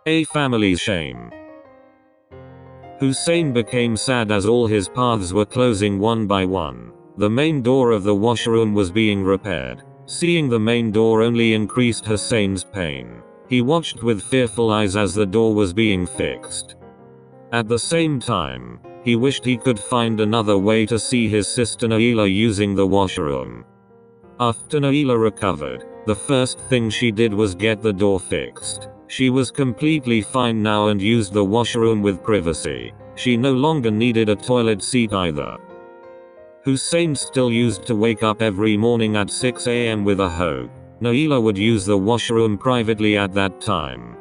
A family's shame. Hussain became sad as all his paths were closing one by one. The main door of the washroom was being repaired. Seeing the main door only increased Hussain's pain. He watched with fearful eyes as the door was being fixed. At the same time, he wished he could find another way to see his sister Nayla using the washroom. After Nayla recovered, the first thing she did was get the door fixed. She was completely fine now and used the washroom with privacy. She no longer needed a toilet seat either. Hussain still used to wake up every morning at 6 a.m. with a hoe. Nayla would use the washroom privately at that time.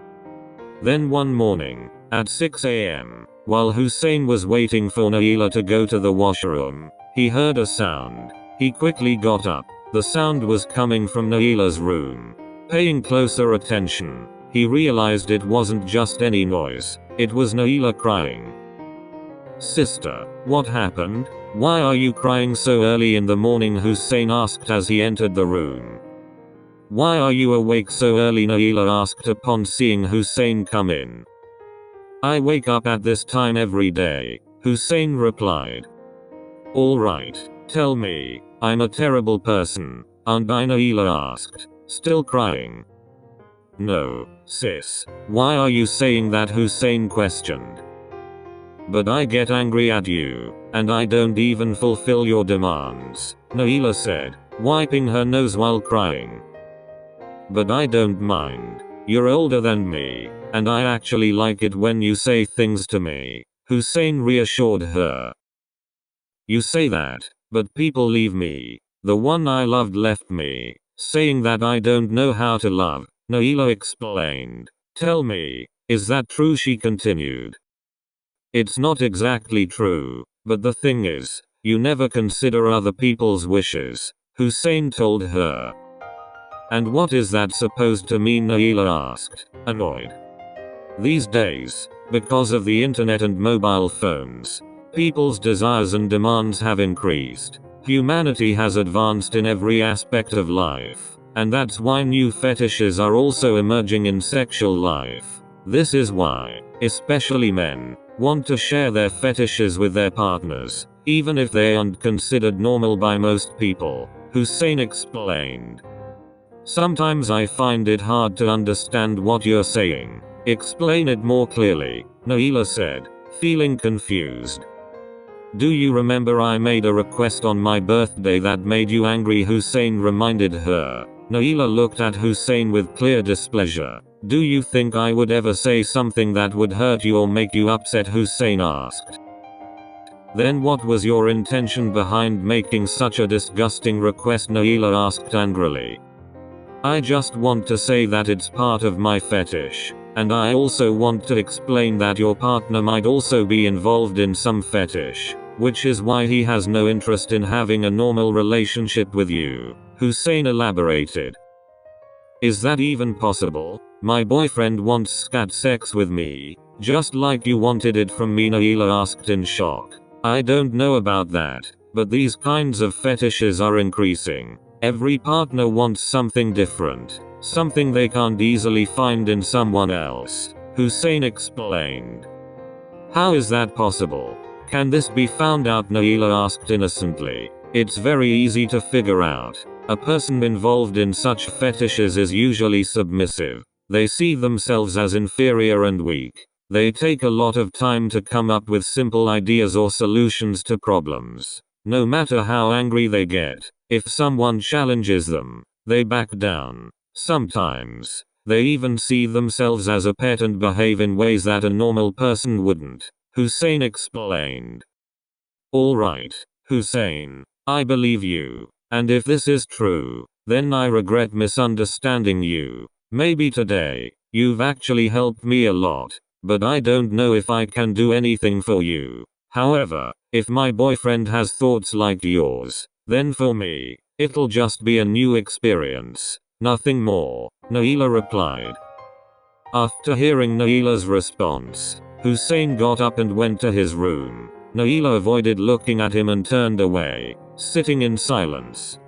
Then one morning, at 6 a.m., while Hussain was waiting for Nayla to go to the washroom, he heard a sound. He quickly got up. The sound was coming from Nayla's room. Paying closer attention, he realized it wasn't just any noise. It was Nayla crying. "Sister, what happened? Why are you crying so early in the morning?" Hussain asked as he entered the room. "Why are you awake so early?" Nayla asked upon seeing Hussain come in. "I wake up at this time every day," Hussain replied. "Alright, tell me, I'm a terrible person, aren't I?" Nayla asked, still crying. "No, sis, why are you saying that?" Hussain questioned. "But I get angry at you, and I don't even fulfill your demands," Nayla said, wiping her nose while crying. "But I don't mind. You're older than me, and I actually like it when you say things to me," Hussain reassured her. "You say that, but people leave me. The one I loved left me, saying that I don't know how to love," Nayla explained. "Tell me, is that true?" she continued. "It's not exactly true, but the thing is, you never consider other people's wishes," Hussain told her. "And what is that supposed to mean?" Nayla asked, annoyed. "These days, because of the internet and mobile phones, people's desires and demands have increased. Humanity has advanced in every aspect of life, and that's why new fetishes are also emerging in sexual life. This is why, especially men, want to share their fetishes with their partners, even if they aren't considered normal by most people," Hussain explained. "Sometimes I find it hard to understand what you're saying. Explain it more clearly," Nayla said, feeling confused. "Do you remember I made a request on my birthday that made you angry?" Hussain reminded her. Nayla looked at Hussain with clear displeasure. "Do you think I would ever say something that would hurt you or make you upset?" Hussain asked. "Then what was your intention behind making such a disgusting request?" Nayla asked angrily. "I just want to say that it's part of my fetish, and I also want to explain that your partner might also be involved in some fetish, which is why he has no interest in having a normal relationship with you," Hussain elaborated. "Is that even possible? My boyfriend wants scat sex with me, just like you wanted it from me," Nayla asked in shock. "I don't know about that, but these kinds of fetishes are increasing. Every partner wants something different, something they can't easily find in someone else," Hussain explained. "How is that possible? Can this be found out?" Nayla asked innocently. "It's very easy to figure out. A person involved in such fetishes is usually submissive. They see themselves as inferior and weak. They take a lot of time to come up with simple ideas or solutions to problems. No matter how angry they get, if someone challenges them, they back down. Sometimes, they even see themselves as a pet and behave in ways that a normal person wouldn't," Hussain explained. "Alright, Hussain, I believe you. And if this is true, then I regret misunderstanding you. Maybe today, you've actually helped me a lot, but I don't know if I can do anything for you. However, if my boyfriend has thoughts like yours, then for me, it'll just be a new experience. Nothing more," Nayla replied. After hearing Nayla's response, Hussain got up and went to his room. Nayla avoided looking at him and turned away, sitting in silence.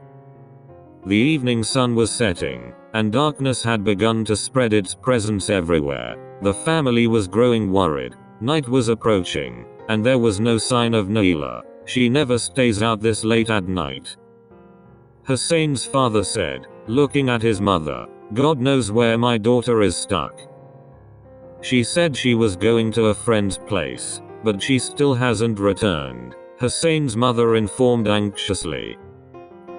The evening sun was setting, and darkness had begun to spread its presence everywhere. The family was growing worried. Night was approaching, and there was no sign of Nayla. She never stays out this late at night. Hussain's father said, looking at his mother, God knows where my daughter is stuck. She said she was going to a friend's place, but she still hasn't returned, Hussain's mother informed anxiously.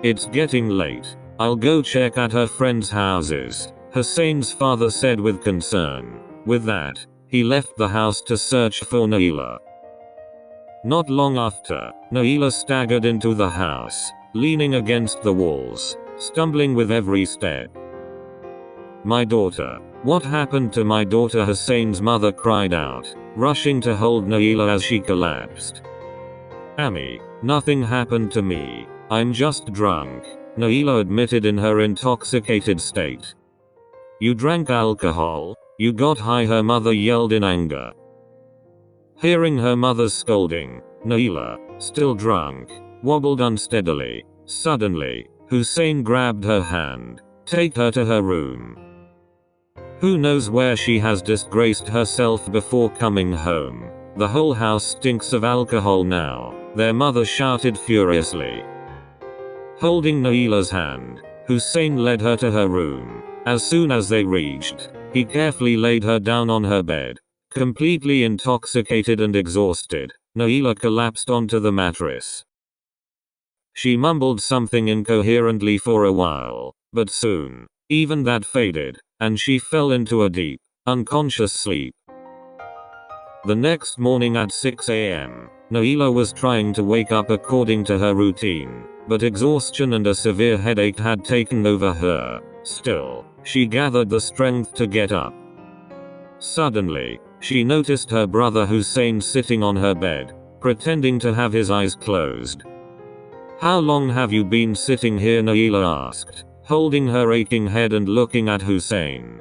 It's getting late. I'll go check at her friends' houses, Hussain's father said with concern. With that, he left the house to search for Nayla. Not long after, Nayla staggered into the house, leaning against the walls, stumbling with every step. My daughter. What happened to my daughter? Hussain's mother cried out, rushing to hold Nayla as she collapsed. Ami, nothing happened to me. I'm just drunk, Nayla admitted in her intoxicated state. You drank alcohol? You got high? Her mother yelled in anger. Hearing her mother's scolding, Nayla, still drunk, wobbled unsteadily. Suddenly, Hussain grabbed her hand. Take her to her room. Who knows where she has disgraced herself before coming home. The whole house stinks of alcohol now, their mother shouted furiously. Holding Nayla's hand, Hussain led her to her room. As soon as they reached, he carefully laid her down on her bed. Completely intoxicated and exhausted, Nayla collapsed onto the mattress. She mumbled something incoherently for a while, but soon, even that faded, and she fell into a deep, unconscious sleep. The next morning at 6 a.m., Nayla was trying to wake up according to her routine, but exhaustion and a severe headache had taken over her. Still, she gathered the strength to get up. Suddenly, she noticed her brother Hussain sitting on her bed, pretending to have his eyes closed. How long have you been sitting here? Nayla asked, holding her aching head and looking at Hussain.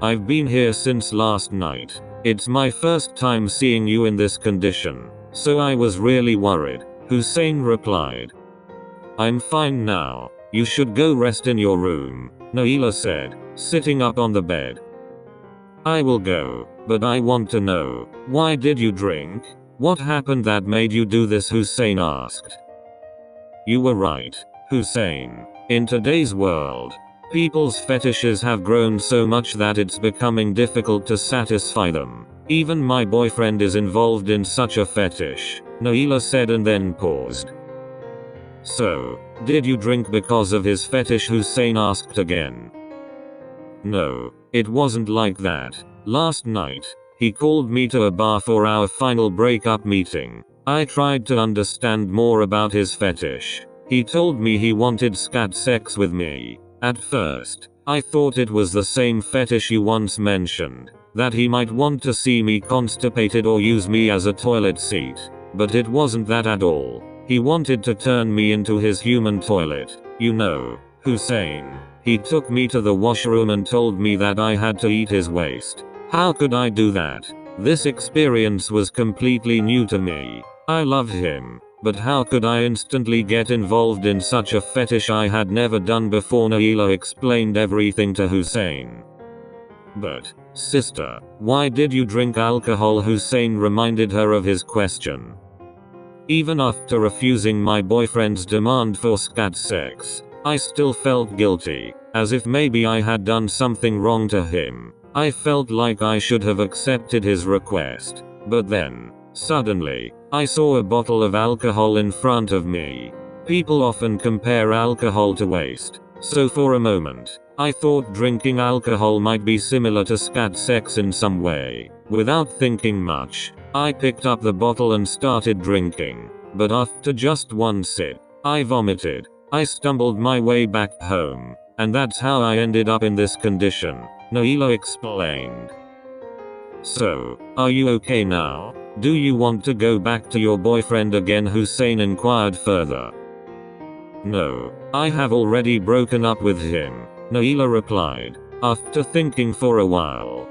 I've been here since last night. It's my first time seeing you in this condition, so I was really worried, Hussain replied. I'm fine now. You should go rest in your room, Nayla said, sitting up on the bed. I will go, but I want to know, why did you drink? What happened that made you do this? Hussain asked. You were right, Hussain. In today's world, people's fetishes have grown so much that it's becoming difficult to satisfy them. Even my boyfriend is involved in such a fetish, Nayla said and then paused. So, did you drink because of his fetish? Hussain asked again. No, it wasn't like that. Last night, he called me to a bar for our final breakup meeting. I tried to understand more about his fetish. He told me he wanted SCAT sex with me. At first, I thought it was the same fetish you once mentioned, that he might want to see me constipated or use me as a toilet seat. But it wasn't that at all. He wanted to turn me into his human toilet. You know, Hussain. He took me to the washroom and told me that I had to eat his waste. How could I do that? This experience was completely new to me. I loved him, but how could I instantly get involved in such a fetish I had never done before? Nayla explained everything to Hussain. But, sister, why did you drink alcohol? Hussain reminded her of his question. Even after refusing my boyfriend's demand for SCAT sex, I still felt guilty, as if maybe I had done something wrong to him. I felt like I should have accepted his request. But then, suddenly, I saw a bottle of alcohol in front of me. People often compare alcohol to waste, so for a moment, I thought drinking alcohol might be similar to SCAT sex in some way. Without thinking much, I picked up the bottle and started drinking. But after just one sip, I vomited. I stumbled my way back home, and that's how I ended up in this condition, Nayla explained. So, are you okay now? Do you want to go back to your boyfriend again? Hussain inquired further. No, I have already broken up with him, Nayla replied, after thinking for a while.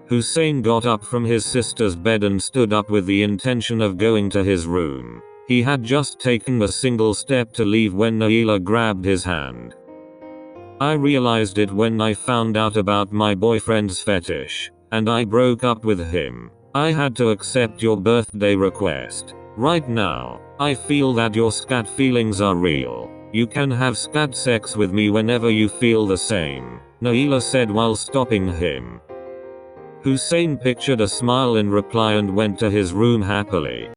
Hussain got up from his sister's bed and stood up with the intention of going to his room. He had just taken a single step to leave when Nayla grabbed his hand. I realized it when I found out about my boyfriend's fetish, and I broke up with him. I had to accept your birthday request. Right now, I feel that your SCAT feelings are real. You can have SCAT sex with me whenever you feel the same, Nayla said while stopping him. Hussain pictured a smile in reply and went to his room happily.